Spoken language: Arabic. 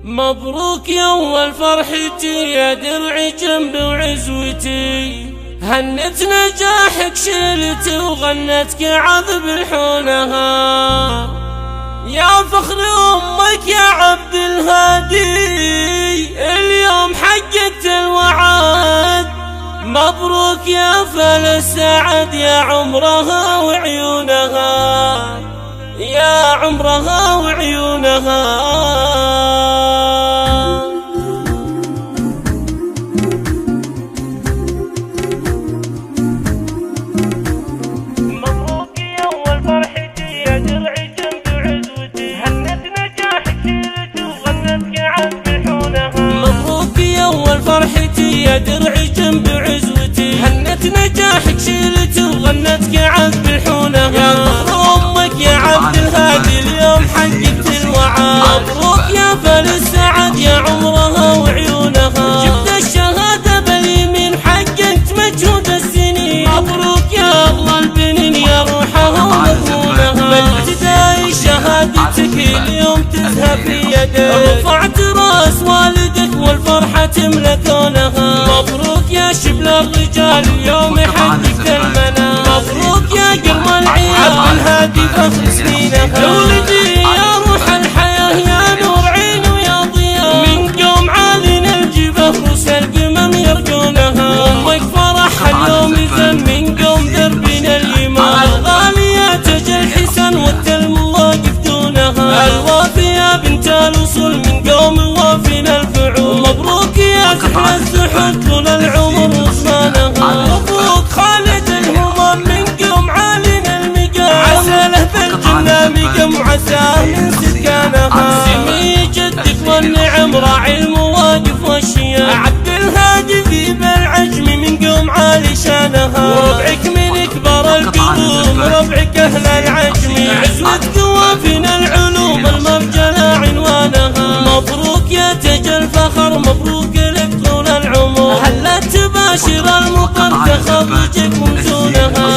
مبروك يا اول فرحتي يا درعي جنب وعزوتي، هنت نجاحك شلت وغنت كعب بالحونها، يا فخر امك يا عبد الهادي اليوم حققت الوعد. مبروك يا فل السعد يا عمرها وعيونها، يا عمرها وعيونها. مبروك يا اول فرحتي يا درعي جنب عزوتي، هنت نجاحك شيلت وغنت كعب بالحونها. مبروك يا اول فرحتي يا درعي جنب عزوتي، هنت نجاحك شيلت وغنت كعب بالحونها، يا امك يا عبد الهادي اليوم حققت الوعد. مبروك يا فل السعد يا عمرها وعيونها، جبت الشهادة باليمين حققت مجهود السنين. مبروك يا اغلى البنين يا روحها ومضمونها، بابتدائي شهادتك اليوم تذهب في يدك، رفعت راس والدك والفرحة تملى كونها. مبروك يا شبل الرجال اليوم حققت المنام، مبروك يا قرم العيال الهادي فخر سنينها. ولدي يا روح الحياة يا نور عين ويا ضياء، من قوم عالينا الجبه روس القمم يرجونها. امك فرحها اليوم اذا من قوم دربنا اليمام، الغالية تجل حسن والتلم واقف دونها، الوافية بنت الوصول من قوم الوافينا الفعول. مبروك يا زحل الزحول طول العمر وصانها، مبروك خالد الهمام من قوم عالينا المقام، عسى له بالجنة مقام وعساه من سكانها. سمي جدك والنعم راعي المواقف والشيام، عبد الهادي ذيب العجم من قوم عالي شانها، وربعك من كبر القلوب ربعك اهل العجم، عزوة قوافنا العلوم المرجلة عنوانها. مبروك يا تاج الفخر مبروك لك طول العمر، هلا تباشر المقر تخرجك ومزونها.